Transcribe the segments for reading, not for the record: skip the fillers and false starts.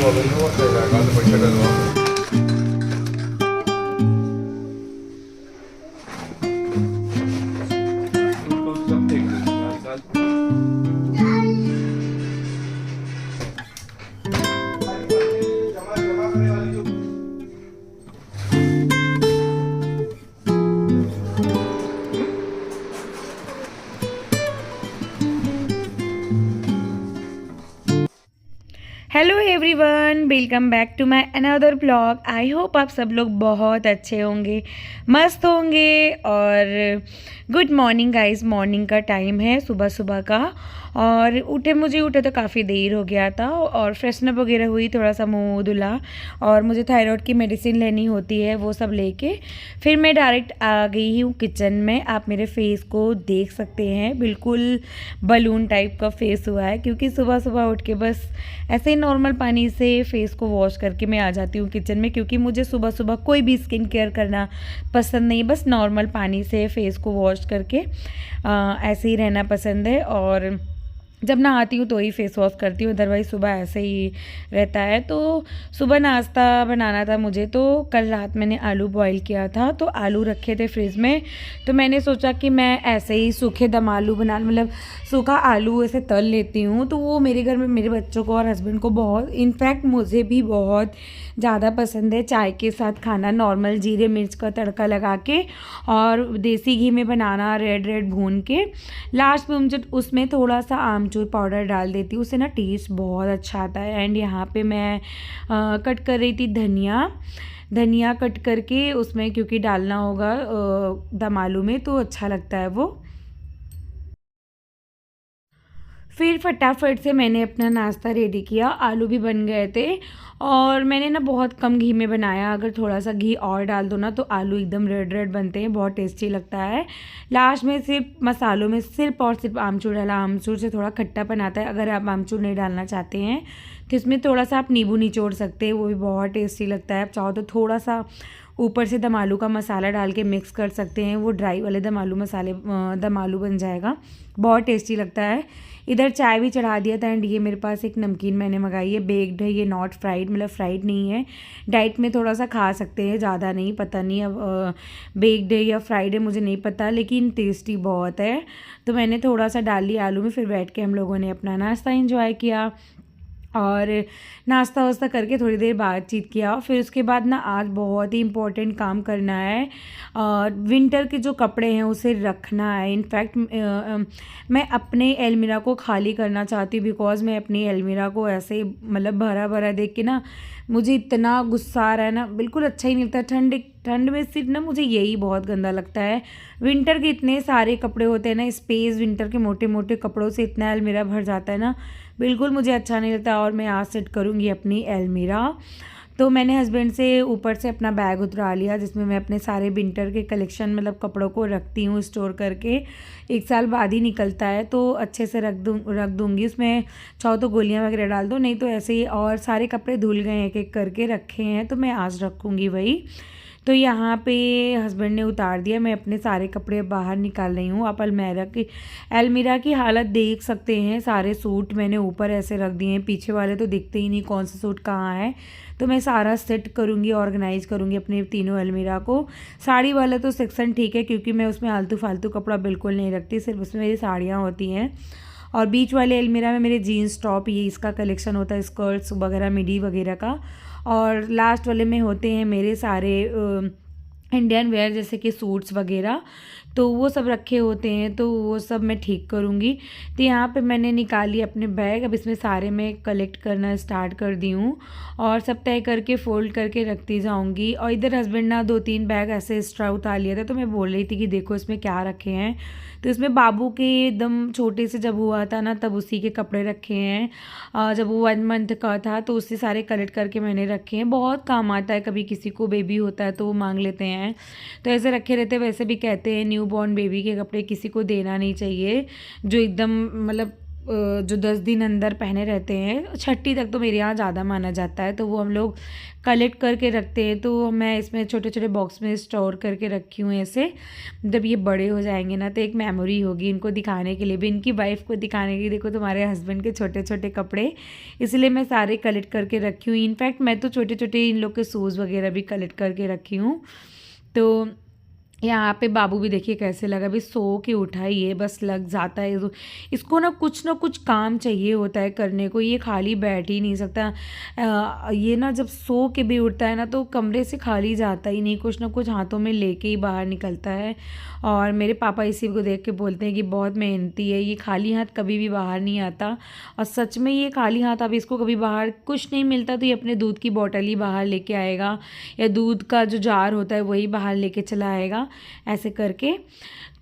Hello everyone, welcome back to my another blog. I hope आप सब लोग बहुत अच्छे होंगे, मस्त होंगे। और गुड मॉर्निंग गाइस। मॉर्निंग का टाइम है, सुबह सुबह का। और मुझे उठे तो काफ़ी देर हो गया था और फ्रेशनअप वगैरह हुई, थोड़ा सा मुँह धुला और मुझे थायराइड की मेडिसिन लेनी होती है, वो सब लेके फिर मैं डायरेक्ट आ गई हूँ किचन में। आप मेरे फेस को देख सकते हैं, बिल्कुल बलून टाइप का फेस हुआ है, क्योंकि सुबह सुबह उठ के बस ऐसे ही नॉर्मल पानी से फेस को वॉश करके मैं आ जाती हूँ किचन में, क्योंकि मुझे सुबह सुबह कोई भी स्किन केयर करना पसंद नहीं। बस नॉर्मल पानी से फेस को वॉश करके ऐसे ही रहना पसंद है। और जब नहाती हूँ तो ही फेस वॉश करती हूँ, अदरवाइज़ सुबह ऐसे ही रहता है। तो सुबह नाश्ता बनाना था मुझे, तो कल रात मैंने आलू बॉईल किया था, तो आलू रखे थे फ्रिज में। तो मैंने सोचा कि मैं ऐसे ही सूखे दम आलू बना, मतलब सूखा आलू ऐसे तल लेती हूँ। तो वो मेरे घर में मेरे बच्चों को और हस्बैंड को बहुत, इनफैक्ट मुझे भी बहुत ज़्यादा पसंद है चाय के साथ खाना। नॉर्मल जीरे मिर्च का तड़का लगा के और देसी घी में बनाना, रेड रेड भून के लास्ट में मुझे उसमें थोड़ा सा आमचूर पाउडर डाल देती हूँ, उससे ना टेस्ट बहुत अच्छा आता है। एंड यहाँ पे मैं कट कर रही थी धनिया कट करके उसमें, क्योंकि डालना होगा दम आलू में तो अच्छा लगता है वो। फिर फटाफट से मैंने अपना नाश्ता रेडी किया, आलू भी बन गए थे। और मैंने ना बहुत कम घी में बनाया, अगर थोड़ा सा घी और डाल दो ना तो आलू एकदम रेड रेड बनते हैं, बहुत टेस्टी लगता है। लास्ट में सिर्फ मसालों में सिर्फ और सिर्फ आमचूर डाला, आमचूर से थोड़ा खट्टापन आता है। अगर आप आमचूर नहीं डालना चाहते हैं तो इसमें थोड़ा सा आप नींबू निचोड़ सकते हैं, वो भी बहुत टेस्टी लगता है। आप चाहो तो थोड़ा सा ऊपर से दम आलू का मसाला डाल के मिक्स कर सकते हैं, वो ड्राई वाले दम आलू मसाले दम आलू बन जाएगा, बहुत टेस्टी लगता है। इधर चाय भी चढ़ा दिया था। एंड ये मेरे पास एक नमकीन मैंने मंगाई है, बेक्ड है, ये नॉट फ्राइड, मतलब फ्राइड नहीं है। डाइट में थोड़ा सा खा सकते हैं, ज़्यादा नहीं, पता नहीं अब बेक्ड है या फ्राइड है मुझे नहीं पता, लेकिन टेस्टी बहुत है। तो मैंने थोड़ा सा डाल लिया आलू में, फिर बैठ के हम लोगों ने अपना नाश्ता एंजॉय किया और नाश्ता वास्ता करके थोड़ी देर बातचीत किया। फिर उसके बाद ना आज बहुत ही इम्पोर्टेंट काम करना है, विंटर के जो कपड़े हैं उसे रखना है। इनफैक्ट मैं अपने अलमीरा को खाली करना चाहती हूँ, बिकॉज़ मैं अपनी अलमीरा को ऐसे मतलब भरा भरा देख के ना मुझे इतना गुस्सा आ रहा है ना, बिल्कुुल अच्छा ही नहीं लगता। ठंड में सिर्फ ना मुझे यही बहुत गंदा लगता है। विंटर के इतने सारे कपड़े होते हैं ना, स्पेस विंटर के मोटे मोटे कपड़ों से इतना अलमीरा भर जाता है ना, बिल्कुल मुझे अच्छा नहीं लगता। और मैं आज सेट करूँगी अपनी अलमीरा। तो मैंने हस्बैंड से ऊपर से अपना बैग उतरा लिया, जिसमें मैं अपने सारे विंटर के कलेक्शन मतलब कपड़ों को रखती हूँ स्टोर करके। 1 साल बाद ही निकलता है तो अच्छे से रख दूँगी। उसमें चाहो तो गोलियाँ वगैरह डाल दो, नहीं तो ऐसे ही। और सारे कपड़े धुल गए, एक एक करके रखे हैं, तो मैं आज रखूँगी वही। तो यहाँ पे हस्बैंड ने उतार दिया, मैं अपने सारे कपड़े बाहर निकाल रही हूँ। आप अलमीरा की हालत देख सकते हैं, सारे सूट मैंने ऊपर ऐसे रख दिए हैं, पीछे वाले तो दिखते ही नहीं कौन सा सूट कहाँ है। तो मैं सारा सेट करूँगी, ऑर्गेनाइज़ करूँगी अपने तीनों अलमीरा को। साड़ी वाला तो सेक्शन ठीक है, क्योंकि मैं उसमें आलतू फालतू कपड़ा बिल्कुल नहीं रखती, सिर्फ उसमें मेरी साड़ियाँ होती हैं। और बीच वाले अलमीरा में मेरे जीन्स टॉप, ये इसका कलेक्शन होता है, स्कर्ट्स वगैरह मिडी वगैरह का। और लास्ट वाले में होते हैं मेरे सारे इंडियन वेयर, जैसे कि सूट्स वगैरह, तो वो सब रखे होते हैं, तो वो सब मैं ठीक करूँगी। तो यहाँ पे मैंने निकाली अपने बैग, अब इसमें सारे मैं कलेक्ट करना स्टार्ट कर दी हूँ और सब तय करके फ़ोल्ड करके रखती जाऊँगी। और इधर हस्बैंड ना 2-3 बैग ऐसे एक्स्ट्रा उतार लिया था, तो मैं बोल रही थी कि देखो इसमें क्या रखे हैं। तो इसमें बाबू के एकदम छोटे से जब हुआ था ना, तब उसी के कपड़े रखे हैं। जब वो 1 मंथ का था तो उससे सारे कलेक्ट करके मैंने रखे हैं, बहुत काम आता है, कभी किसी को बेबी होता है तो वो मांग लेते हैं, तो ऐसे रखे रहते। वैसे भी कहते हैं न्यू बॉर्न बेबी के कपड़े किसी को देना नहीं चाहिए, जो एकदम मतलब जो 10 दिन अंदर पहने रहते हैं, छठी तक तो मेरे यहाँ ज़्यादा माना जाता है, तो वो हम लोग कलेक्ट करके रखते हैं। तो मैं इसमें छोटे छोटे बॉक्स में स्टोर करके रखी हूँ ऐसे। जब ये बड़े हो जाएंगे ना तो एक मेमोरी होगी इनको दिखाने के लिए भी, इनकी वाइफ को दिखाने के लिए, देखो तुम्हारे हस्बैंड के छोटे छोटे कपड़े। इसलिए मैं सारे कलेक्ट करके रखी हूँ। इनफैक्ट मैं तो छोटे छोटे इन लोग के शूज़ वगैरह भी कलेक्ट करके रखी हूँ। तो यहाँ पे बाबू भी देखिए कैसे लगा, अभी सो के उठा ही है, बस लग जाता है। इसको ना कुछ काम चाहिए होता है करने को, ये खाली बैठ ही नहीं सकता। ये ना जब सो के भी उठता है ना तो कमरे से खाली जाता ही नहीं, कुछ ना कुछ हाथों में लेके ही बाहर निकलता है। और मेरे पापा इसी को देख के बोलते हैं कि बहुत मेहनती है, ये खाली हाथ कभी भी बाहर नहीं आता। और सच में ये खाली हाथ, अब इसको कभी बाहर कुछ नहीं मिलता तो ये अपने दूध की बोतल ही बाहर लेके आएगा, या दूध का जो जार होता है वही बाहर लेके चला आएगा, ऐसे करके।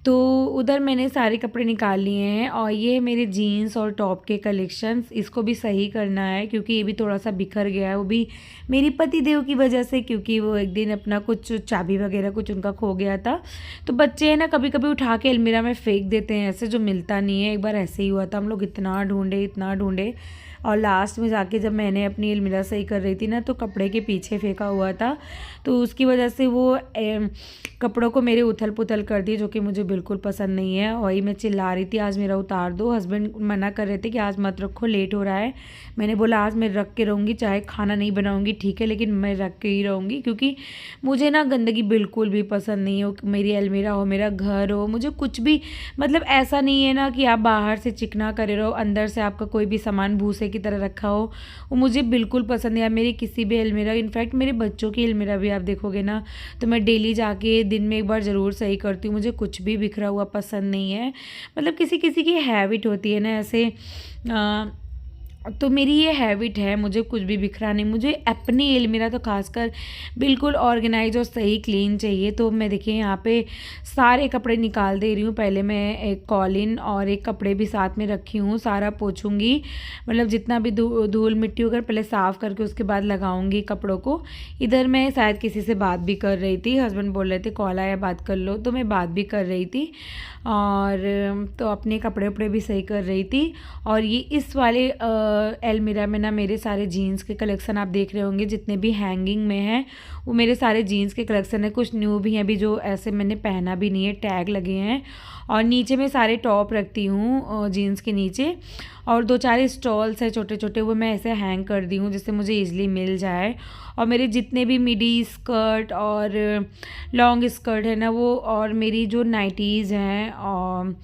तो उधर मैंने सारे कपड़े निकाल लिए हैं। और ये मेरे जीन्स और टॉप के कलेक्शंस, इसको भी सही करना है क्योंकि ये भी थोड़ा सा बिखर गया है, वो भी मेरी पति देव की वजह से, क्योंकि वो एक दिन अपना कुछ चाबी वगैरह कुछ उनका खो गया था। तो बच्चे हैं ना, कभी कभी उठा के अलमीरा में फेंक देते हैं ऐसे, जो मिलता नहीं है। एक बार ऐसे ही हुआ था, हम लोग इतना ढूंढे और लास्ट में जाके जब मैंने अपनी अलमीरा सही कर रही थी ना तो कपड़े के पीछे फेंका हुआ था, तो उसकी वजह से वो कपड़ों को मेरे उथल पुथल कर दिए, जो कि मुझे बिल्कुल पसंद नहीं है। वही मैं चिल्ला रही थी आज मेरा उतार दो। हस्बैंड मना कर रहे थे कि आज मत रखो, लेट हो रहा है। मैंने बोला आज मैं रख के रहूँगी, चाहे खाना नहीं बनाऊँगी ठीक है, लेकिन मैं रख के ही रहूँगी, क्योंकि मुझे ना गंदगी बिल्कुल भी पसंद नहीं है। मेरी अलमीरा हो, मेरा घर हो, मुझे कुछ भी, मतलब ऐसा नहीं है ना कि आप बाहर से चिकना करे रहो, अंदर से आपका कोई भी सामान भूसे की तरह रखा हो, वो मुझे बिल्कुल पसंद नहीं है। मेरी किसी भी अलमीरा, इनफैक्ट मेरे बच्चों की अलमीरा भी आप देखोगे ना तो मैं डेली जाके दिन में एक बार ज़रूर सही करती हूँ। मुझे कुछ भी बिखरा हुआ पसंद नहीं है। मतलब किसी किसी की हैबिट होती है ना ऐसे, तो मेरी ये हैबिट है, मुझे कुछ भी बिखरा नहीं। मुझे अपनी अलमीरा तो खासकर बिल्कुल ऑर्गेनाइज और सही क्लीन चाहिए। तो मैं देखिए यहाँ पे सारे कपड़े निकाल दे रही हूँ। पहले मैं एक कॉलिन और एक कपड़े भी साथ में रखी हूँ, सारा पोछूंगी, मतलब जितना भी धूल मिट्टी होकर पहले साफ़ करके उसके बाद लगाऊंगी कपड़ों को। इधर मैं शायद किसी से बात भी कर रही थी, हस्बैंड बोल रहे थे कॉल आया बात कर लो, तो मैं बात भी कर रही थी और तो अपने कपड़े उपड़े भी सही कर रही थी। और ये इस वाले अलमीरा में ना मेरे सारे जीन्स के कलेक्शन आप देख रहे होंगे, जितने भी हैंगिंग में हैं वो मेरे सारे जीन्स के कलेक्शन है। कुछ न्यू भी हैं अभी जो ऐसे मैंने पहना भी नहीं है, टैग लगे हैं। और नीचे में सारे टॉप रखती हूँ जीन्स के नीचे, और 2-4 स्टॉल्स है छोटे छोटे, वो मैं ऐसे हैंग कर दी हूँ जिससे मुझे ईजिली मिल जाए। और मेरे जितने भी मिडी स्कर्ट और लॉन्ग स्कर्ट है ना वो, और मेरी जो नाइटीज़ हैं और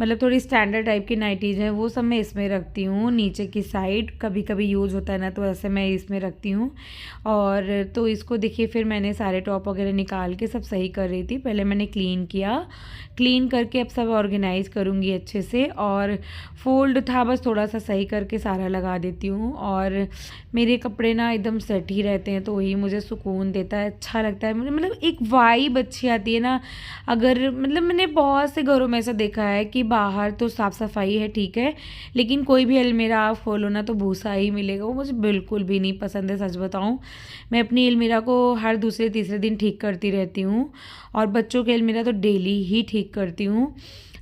मतलब थोड़ी स्टैंडर्ड टाइप की नाइटीज़ हैं, वो सब मैं इसमें रखती हूँ नीचे की साइड। कभी कभी यूज़ होता है ना तो ऐसे मैं इसमें रखती हूँ। और तो इसको देखिए फिर मैंने सारे टॉप वगैरह निकाल के सब सही कर रही थी। पहले मैंने क्लीन किया, क्लीन करके अब सब ऑर्गेनाइज़ करूँगी अच्छे से। और फोल्ड था बस, थोड़ा सा सही करके सारा लगा देती हूँ। और मेरे कपड़े ना एकदम सेट ही रहते हैं, तो वही मुझे सुकून देता है, अच्छा लगता है मुझे। मतलब एक वाइब अच्छी आती है ना। अगर मतलब मैंने बहुत से घरों में ऐसा देखा है कि बाहर तो साफ़ सफाई है ठीक है, लेकिन कोई भी अलमीरा आप खोलो ना तो भूसा ही मिलेगा। वो मुझे बिल्कुल भी नहीं पसंद है, सच बताऊँ। मैं अपनी अलमीरा को हर दूसरे तीसरे दिन ठीक करती रहती हूँ, और बच्चों की अलमीरा तो डेली ही ठीक करती हूँ।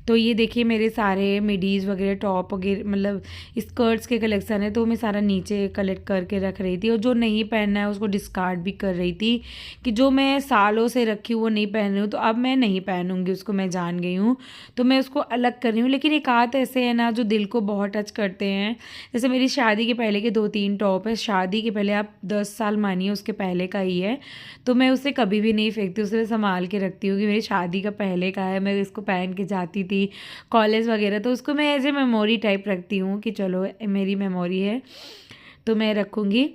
तो ये देखिए मेरे सारे मिडीज़ वगैरह टॉप वगैरह मतलब स्कर्ट्स के कलेक्शन है, तो मैं सारा नीचे कलेक्ट करके रख रही थी। और जो नहीं पहनना है उसको डिस्कार्ड भी कर रही थी, कि जो मैं सालों से रखी हूँ वो नहीं पहन रही हूँ तो अब मैं नहीं पहनूंगी उसको, मैं जान गई हूँ, तो मैं उसको अलग कर रही हूँ। लेकिन एक आध ऐसे हैं ना जो दिल को बहुत टच करते हैं, जैसे मेरी शादी के पहले के 2-3 टॉप है, शादी के पहले आप 10 साल मानिए उसके पहले का ही है, तो मैं उसे कभी भी नहीं फेंकती, उसे संभाल के रखती हूँ कि मेरी शादी का पहले का है, मैं इसको पहन के जाती थी कॉलेज वगैरह, तो उसको मैं एज ए मेमोरी टाइप रखती हूँ कि चलो मेरी मेमोरी है तो मैं रखूँगी।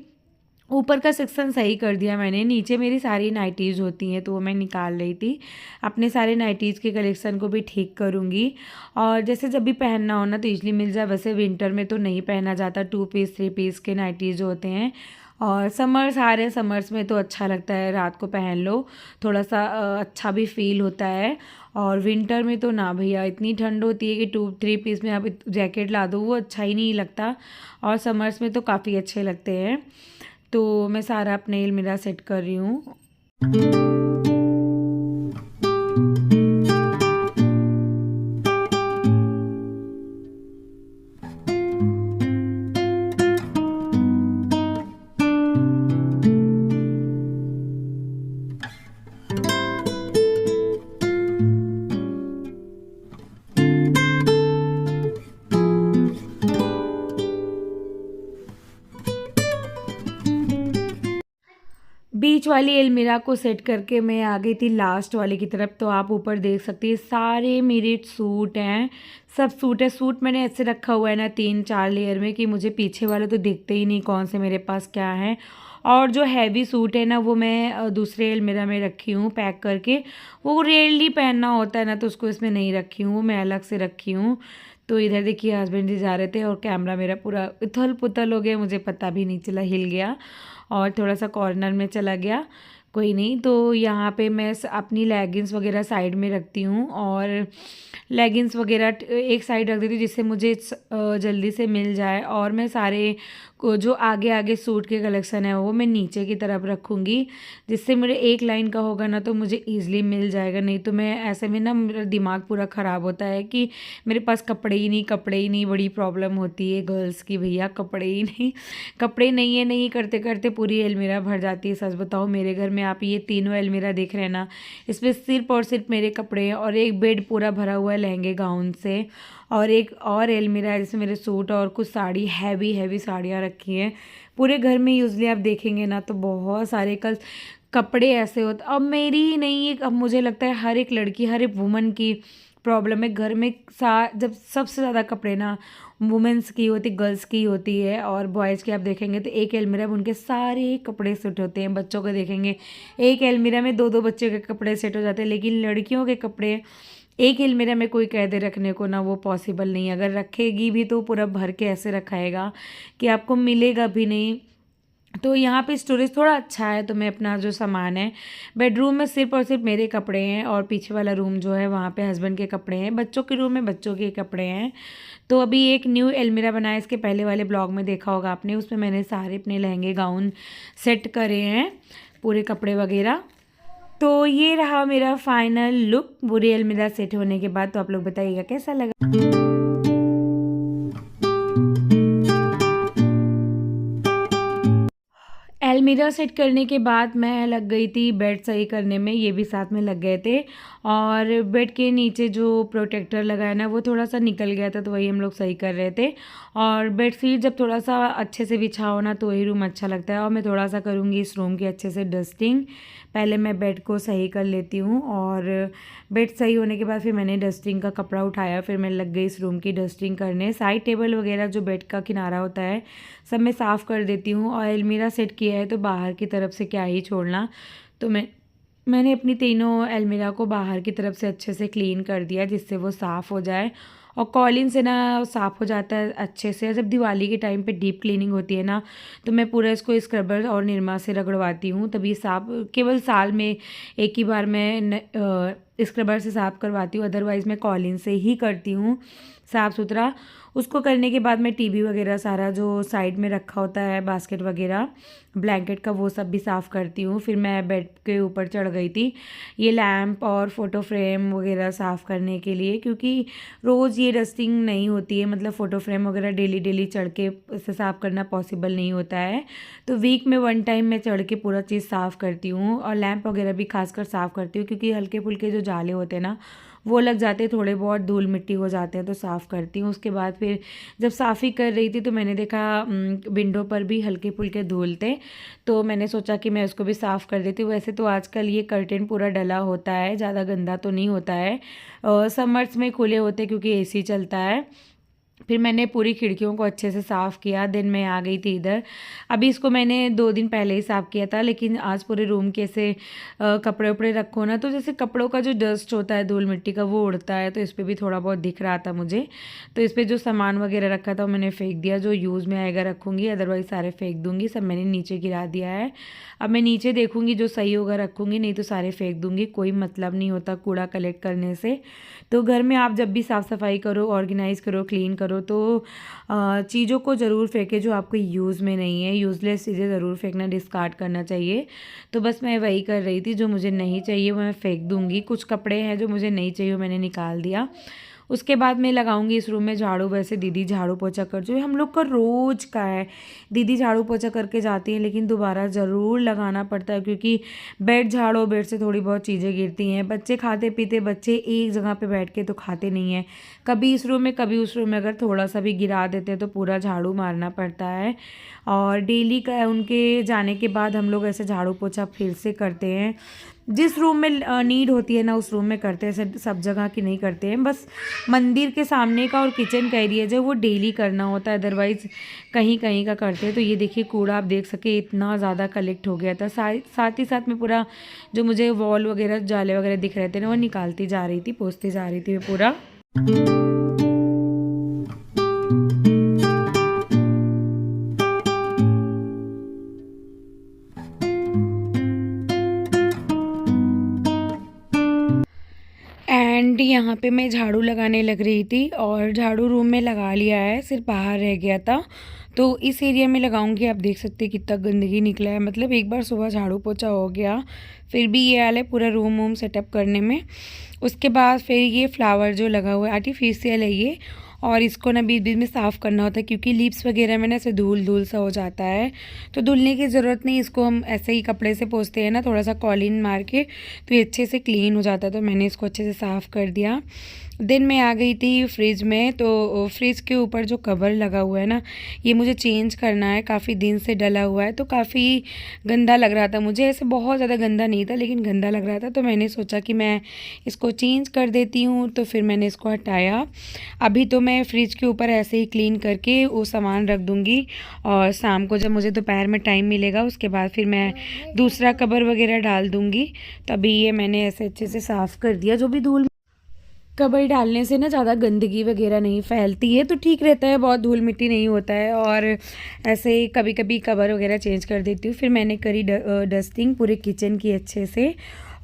ऊपर का सेक्शन सही कर दिया मैंने, नीचे मेरी सारी नाइटीज़ होती हैं तो वो मैं निकाल रही थी। अपने सारे नाइटीज़ के कलेक्शन को भी ठीक करूँगी, और जैसे जब भी पहनना हो ना तो ईजिली मिल जाए। वैसे विंटर में तो नहीं पहना जाता 2 पीस 3 पीस के नाइटीज़ जो होते हैं, और समर्स आ रहे हैं, समर्स में तो अच्छा लगता है रात को पहन लो, थोड़ा सा अच्छा भी फील होता है। और विंटर में तो ना भैया, इतनी ठंड होती है कि 2-3 पीस में आप जैकेट ला दो वो अच्छा ही नहीं लगता, और समर्स में तो काफ़ी अच्छे लगते हैं। तो मैं सारा अपने अलमीरा सेट कर रही हूँ। बीच वाली अलमीरा को सेट करके मैं आ गई थी लास्ट वाले की तरफ। तो आप ऊपर देख सकती हैं सारे मेरे सूट हैं, सब सूट है। सूट मैंने ऐसे रखा हुआ है ना 3-4 लेयर में कि मुझे पीछे वाले तो दिखते ही नहीं कौन से मेरे पास क्या है। और जो हैवी सूट है ना वो मैं दूसरे अलमीरा में रखी हूँ पैक करके। वो रेयरली पहनना होता है ना तो उसको इसमें नहीं रखी हूँ, मैं अलग से रखी हूँ। तो इधर देखिए हस्बैंड जी जा रहे थे और कैमरा मेरा पूरा उथल पुथल हो गया, मुझे पता भी नहीं चला, हिल गया और थोड़ा सा कॉर्नर में चला गया। कोई नहीं। तो यहाँ पे मैं अपनी लेगिंग्स वगैरह साइड में रखती हूँ और लेगिंग्स वगैरह एक साइड रख देती हूँ जिससे मुझे जल्दी से मिल जाए। और मैं सारे को जो आगे आगे सूट के कलेक्शन है वो मैं नीचे की तरफ रखूँगी, जिससे मेरे एक लाइन का होगा ना तो मुझे ईज़िली मिल जाएगा। नहीं तो मैं ऐसे में ना मेरा दिमाग पूरा ख़राब होता है कि मेरे पास कपड़े ही नहीं, कपड़े ही नहीं। बड़ी प्रॉब्लम होती है गर्ल्स की, भैया कपड़े ही नहीं, कपड़े नहीं है, नहीं करते करते पूरी अलमीरा भर जाती है। सच बताओ मेरे घर में आप ये तीनों अलमीरा देख रहे हैं ना, इसमें सिर्फ और सिर्फ मेरे कपड़े हैं और एक बेड पूरा भरा हुआ है लहंगे गाउन से। और एक और अलमीरा है जिसमें मेरे सूट और कुछ साड़ी, हैवी हैवी साड़ियाँ रखी हैं। पूरे घर में यूजली आप देखेंगे ना तो बहुत सारे कपड़े ऐसे होते। अब मेरी ही नहीं है, अब मुझे लगता है हर एक लड़की, हर एक वुमन की प्रॉब्लम है घर में। जब सबसे ज़्यादा कपड़े ना वुमेंस की होती, गर्ल्स की होती है। और बॉयज़ के आप देखेंगे तो एक अलमीरा में उनके सारे कपड़े सेट होते हैं। बच्चों को देखेंगे एक अलमीरा में 2-2 बच्चों के कपड़े सेट हो जाते हैं। लेकिन लड़कियों के कपड़े एक अलमीरा में कोई कह दे रखने को ना, वो पॉसिबल नहीं है। अगर रखेगी भी तो पूरा भर के ऐसे रखाएगा कि आपको मिलेगा भी नहीं। तो यहाँ पे स्टोरेज थोड़ा अच्छा है। तो मैं अपना जो सामान है, बेडरूम में सिर्फ और सिर्फ मेरे कपड़े हैं और पीछे वाला रूम जो है वहाँ पे हस्बैंड के कपड़े हैं, बच्चों के रूम में बच्चों के कपड़े हैं। तो अभी एक न्यू अलमीरा बनाया, इसके पहले वाले ब्लॉग में देखा होगा आपने, उसमें मैंने सारे अपने लहंगे गाउन सेट करे हैं, पूरे कपड़े वगैरह। तो ये रहा मेरा फाइनल लुक पूरी अलमीरा सेट होने के बाद। तो आप लोग बताइएगा कैसा लगा। अलमीरा सेट करने के बाद मैं लग गई थी बेड सही करने में, ये भी साथ में लग गए थे। और बेड के नीचे जो प्रोटेक्टर लगा है ना वो थोड़ा सा निकल गया था, तो वही हम लोग सही कर रहे थे। और बेडशीट जब थोड़ा सा अच्छे से बिछा हो ना तो वही रूम अच्छा लगता है। और मैं थोड़ा सा करूँगी इस रूम की अच्छे से डस्टिंग। पहले मैं बेड को सही कर लेती हूँ और बेड सही होने के बाद फिर मैंने डस्टिंग का कपड़ा उठाया, फिर मैं लग गई इस रूम की डस्टिंग करने। साइड टेबल वगैरह जो बेड का किनारा होता है सब मैं साफ़ कर देती हूँ। और अलमीरा सेट किया है तो बाहर की तरफ से क्या ही छोड़ना। तो मैंने अपनी तीनों अलमीरा को बाहर की तरफ से अच्छे से क्लीन कर दिया जिससे वो साफ़ हो जाए। और कॉलिन से ना साफ़ हो जाता है अच्छे से। जब दिवाली के टाइम पे डीप क्लीनिंग होती है ना तो मैं पूरा इसको स्क्रबर और निरमा से रगड़वाती हूँ, तभी साफ़। केवल साल में एक ही बार मैं स्क्रबर से साफ़ करवाती हूँ, अदरवाइज़ मैं कॉलिन से ही करती हूँ साफ़ सुथरा। उसको करने के बाद मैं टीवी वगैरह सारा जो साइड में रखा होता है, बास्केट वगैरह ब्लैंकेट का, वो सब भी साफ़ करती हूँ। फिर मैं बेड के ऊपर चढ़ गई थी ये लैम्प और फ़ोटो फ्रेम वगैरह साफ़ करने के लिए, क्योंकि रोज़ ये डस्टिंग नहीं होती है। मतलब फ़ोटो फ्रेम वगैरह डेली डेली चढ़ के इसे साफ़ करना पॉसिबल नहीं होता है। तो वीक में 1 टाइम मैं चढ़ के पूरा चीज़ साफ़ करती हूँ। और लैम्प वगैरह भी खासकर साफ़ करती हूँ, क्योंकि हल्के फुल्के जो जाले होते हैं ना वो लग जाते हैं, थोड़े बहुत धूल मिट्टी हो जाते हैं, तो साफ़ करती हूँ। उसके बाद फिर जब साफ़ी कर रही थी तो मैंने देखा विंडो पर भी हल्के फुल्के धूल थे, तो मैंने सोचा कि मैं उसको भी साफ़ कर देती हूँ। वैसे तो आजकल ये कर्टेन पूरा डला होता है, ज़्यादा गंदा तो नहीं होता है। समर्स में खुले होते क्योंकि एसी चलता है। फिर मैंने पूरी खिड़कियों को अच्छे से साफ़ किया, देन मैं आ गई थी इधर। अभी इसको मैंने 2 दिन पहले ही साफ़ किया था, लेकिन आज पूरे रूम के ऐसे कपड़े उपड़े रखो ना तो जैसे कपड़ों का जो डस्ट होता है धूल मिट्टी का वो उड़ता है, तो इस पर भी थोड़ा बहुत दिख रहा था मुझे। तो इस पर जो सामान वगैरह रखा था वो मैंने फेंक दिया, जो यूज़ में आएगा रखूँगी, अदरवाइज़ सारे फेंक दूँगी। सब मैंने नीचे गिरा दिया है। अब मैं नीचे देखूँगी जो सही होगा रखूँगी, नहीं तो सारे फेंक दूँगी। कोई मतलब नहीं होता कूड़ा कलेक्ट करने से। तो घर में आप जब भी साफ़ सफाई करो, ऑर्गेनाइज़ करो, क्लीन करो तो चीज़ों को ज़रूर फेंके जो आपको यूज़ में नहीं है। यूज़लेस चीज़ें ज़रूर फेंकना, डिस्कार्ड करना चाहिए। तो बस मैं वही कर रही थी, जो मुझे नहीं चाहिए वो मैं फेंक दूँगी। कुछ कपड़े हैं जो मुझे नहीं चाहिए वो मैंने निकाल दिया। उसके बाद मैं लगाऊंगी इस रूम में झाड़ू। वैसे दीदी झाड़ू पोछा कर, जो हम लोग का रोज़ का है, दीदी झाड़ू पोछा करके जाती हैं, लेकिन दोबारा ज़रूर लगाना पड़ता है क्योंकि बेड झाड़ो, बेड से थोड़ी बहुत चीज़ें गिरती हैं। बच्चे खाते पीते, बच्चे एक जगह पे बैठ के तो खाते नहीं हैं, कभी इस रूम में कभी उस रूम में, अगर थोड़ा सा भी गिरा देते हैं तो पूरा झाड़ू मारना पड़ता है। और डेली का उनके जाने के बाद हम लोग ऐसे झाड़ू पोछा फिर से करते हैं। जिस रूम में नीड होती है ना उस रूम में करते हैं, ऐसे सब जगह की नहीं करते हैं। बस मंदिर के सामने का और किचन का एरिया जो वो डेली करना होता है, अदरवाइज़ कहीं कहीं का करते हैं। तो ये देखिए कूड़ा आप देख सके इतना ज़्यादा कलेक्ट हो गया था। साथ ही साथ में पूरा जो मुझे वॉल वगैरह जाले वगैरह दिख रहे थे ना वो निकालती जा रही थी, पोंछती जा रही थी मैं पूरा। एंड यहाँ पे मैं झाड़ू लगाने लग रही थी और झाड़ू रूम में लगा लिया है, सिर्फ बाहर रह गया था। तो इस एरिया में लगाऊंगी। आप देख सकते हैं कितना गंदगी निकला है, मतलब एक बार सुबह झाड़ू पोछा हो गया, फिर भी ये हाल है पूरा रूम वूम सेटअप करने में। उसके बाद फिर ये फ्लावर जो लगा हुआ है आर्टिफिशियल है ये, और इसको ना बीच बीच में साफ़ करना होता है क्योंकि लीव्स वगैरह में ना ऐसे धूल धूल सा हो जाता है। तो धुलने की ज़रूरत नहीं, इसको हम ऐसे ही कपड़े से पोंछते हैं ना, थोड़ा सा कॉलिन मार के, तो ये अच्छे से क्लीन हो जाता है। तो मैंने इसको अच्छे से साफ़ कर दिया। दिन में आ गई थी फ्रिज में, तो फ्रिज के ऊपर जो कवर लगा हुआ है ना ये मुझे चेंज करना है, काफ़ी दिन से डला हुआ है तो काफ़ी गंदा लग रहा था मुझे। ऐसे बहुत ज़्यादा गंदा नहीं था लेकिन गंदा लग रहा था, तो मैंने सोचा कि मैं इसको चेंज कर देती हूँ। तो फिर मैंने इसको हटाया। अभी तो मैं फ्रिज के ऊपर ऐसे ही क्लीन करके वो सामान रख दूँगी, और शाम को जब मुझे दोपहर में टाइम मिलेगा उसके बाद फिर मैं दूसरा कवर वगैरह डाल दूँगी। तभी ये मैंने ऐसे अच्छे से साफ़ कर दिया। जो भी धूल, कवर डालने से ना ज़्यादा गंदगी वगैरह नहीं फैलती है, तो ठीक रहता है, बहुत धूल मिट्टी नहीं होता है। और ऐसे कभी कभी कवर वगैरह चेंज कर देती हूँ। फिर मैंने करी डस्टिंग पूरे किचन की अच्छे से।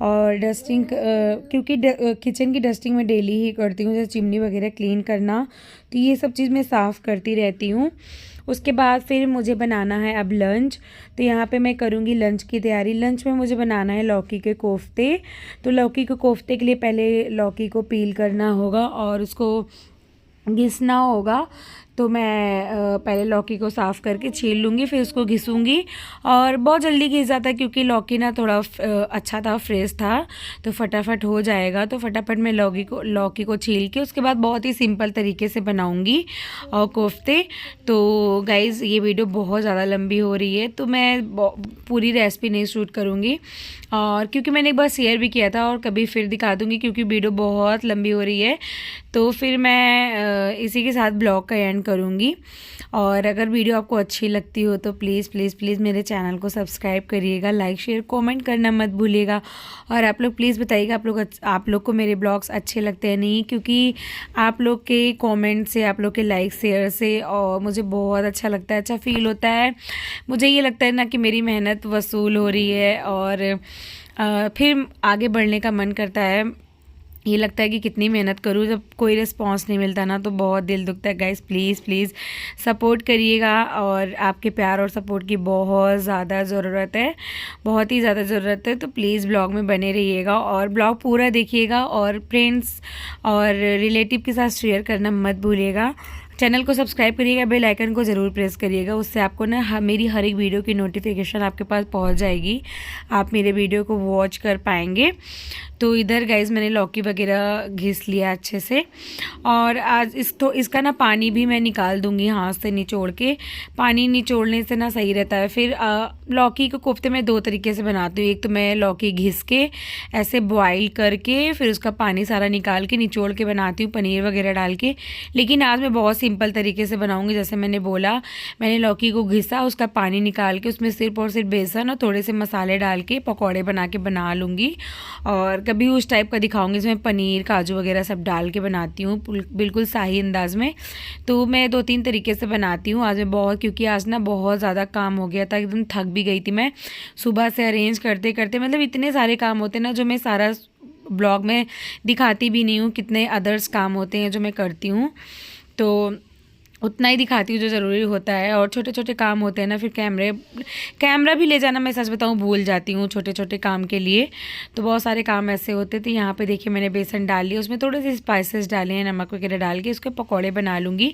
और डस्टिंग क्योंकि किचन की डस्टिंग मैं डेली ही करती हूँ, जैसे चिमनी वगैरह क्लीन करना, तो ये सब चीज़ मैं साफ़ करती रहती हूँ। उसके बाद फिर मुझे बनाना है अब लंच। तो यहाँ पे मैं करूँगी लंच की तैयारी। लंच में मुझे बनाना है लौकी के कोफ्ते। तो लौकी के कोफ्ते के लिए पहले लौकी को पील करना होगा और उसको घिसना होगा। तो मैं पहले लौकी को साफ़ करके छील लूँगी, फिर उसको घिसूँगी। और बहुत जल्दी घिस जाता है क्योंकि लौकी ना थोड़ा अच्छा था, फ्रेश था, तो फटाफट हो जाएगा। तो फटाफट मैं लौकी को छील के उसके बाद बहुत ही सिंपल तरीके से बनाऊँगी और कोफ्ते। तो गाइज़ ये वीडियो बहुत ज़्यादा लंबी हो रही है तो मैं पूरी रेसिपी नहीं शूट करूँगी, और क्योंकि मैंने एक बार शेयर भी किया था और कभी फिर दिखा दूँगी क्योंकि वीडियो बहुत लंबी हो रही है। तो फिर मैं इसी के साथ ब्लॉग का एंड करूँगी। और अगर वीडियो आपको अच्छी लगती हो तो प्लीज़ प्लीज़ प्लीज़ मेरे चैनल को सब्सक्राइब करिएगा, लाइक शेयर कमेंट करना मत भूलिएगा। और आप लोग प्लीज़ बताइएगा आप लोग को मेरे ब्लॉग्स अच्छे लगते हैं नहीं, क्योंकि आप लोग के कमेंट से, आप लोग के लाइक शेयर से और मुझे बहुत अच्छा लगता है, अच्छा फील होता है। मुझे ये लगता है ना कि मेरी मेहनत वसूल हो रही है, और फिर आगे बढ़ने का मन करता है। ये लगता है कि कितनी मेहनत करूँ, जब कोई रिस्पांस नहीं मिलता ना तो बहुत दिल दुखता है। गाइस प्लीज़ प्लीज़ सपोर्ट करिएगा, और आपके प्यार और सपोर्ट की बहुत ज़्यादा ज़रूरत है, बहुत ही ज़्यादा ज़रूरत है। तो प्लीज़ ब्लॉग में बने रहिएगा और ब्लॉग पूरा देखिएगा, और फ्रेंड्स और रिलेटिव के साथ शेयर करना मत भूलिएगा। चैनल को सब्सक्राइब करिएगा, बेल आइकन को ज़रूर प्रेस करिएगा, उससे आपको ना मेरी हर एक वीडियो की नोटिफिकेशन आपके पास पहुंच जाएगी, आप मेरे वीडियो को वॉच कर पाएंगे। तो इधर गाइज मैंने लौकी वगैरह घिस लिया अच्छे से, और आज इसका ना पानी भी मैं निकाल दूंगी हाथ से निचोड़ के। पानी निचोड़ने से ना सही रहता है। फिर लौकी के कोफ्ते मैं दो तरीके से बनाती हूँ। एक तो मैं लौकी घिस के ऐसे बॉईल करके फिर उसका पानी सारा निकाल के निचोड़ के बनाती हूँ पनीर वगैरह डाल के। लेकिन आज मैं बहुत सिंपल तरीके से बनाऊँगी। जैसे मैंने बोला, मैंने लौकी को घिसा, उसका पानी निकाल के उसमें सिर्फ और सिर्फ बेसन और थोड़े से मसाले डाल के पकौड़े बना लूँगी। और कभी उस टाइप का दिखाऊंगी जिसमें पनीर काजू वगैरह सब डाल के बनाती हूँ, बिल्कुल शाही अंदाज में। तो मैं 2-3 तरीके से बनाती हूँ आज मैं क्योंकि आज ना बहुत ज़्यादा काम हो गया था, एकदम थक भी गई थी मैं सुबह से अरेंज करते करते। मतलब इतने सारे काम होते हैं ना जो मैं सारा ब्लॉग में दिखाती भी नहीं हूँ, कितने अदर्स काम होते हैं जो मैं करती हूँ। तो उतना ही दिखाती हूँ जो ज़रूरी होता है, और छोटे छोटे काम होते हैं ना, फिर कैमरा भी ले जाना मैं सच बताऊँ भूल जाती हूँ छोटे छोटे काम के लिए। तो बहुत सारे काम ऐसे होते थे। यहाँ पे देखिए मैंने बेसन डाल लिया, उसमें थोड़े से स्पाइसेस डाले हैं, नमक वगैरह डाल के उसके पकौड़े बना लूँगी।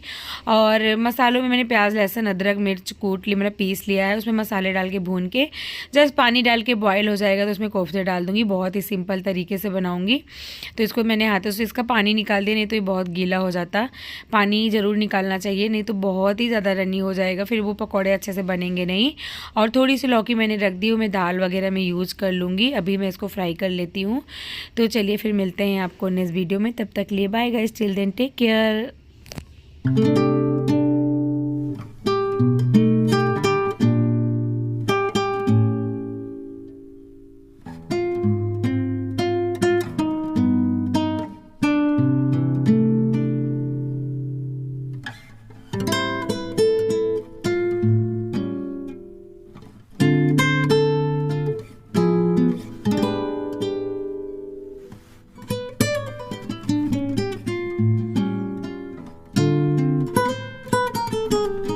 और मसालों में मैंने प्याज लहसुन अदरक मिर्च कूट ली, मतलब पीस लिया है, उसमें मसाले डाल के भून के जस्ट पानी डाल के बॉयल हो जाएगा तो उसमें कोफ्ते डाल दूँगी। बहुत ही सिंपल तरीके से बनाऊँगी। तो इसको मैंने हाथों से इसका पानी निकाल दिया, नहीं तो ये बहुत गीला हो जाता। पानी ज़रूर निकालना चाहिए, नहीं तो बहुत ही ज़्यादा रनी हो जाएगा, फिर वो पकौड़े अच्छे से बनेंगे नहीं। और थोड़ी सी लौकी मैंने रख दी, वो मैं दाल वगैरह में यूज़ कर लूँगी। अभी मैं इसको फ्राई कर लेती हूँ। तो चलिए फिर मिलते हैं आपको नेक्स्ट वीडियो में, तब तक लिए bye guys, till then take care.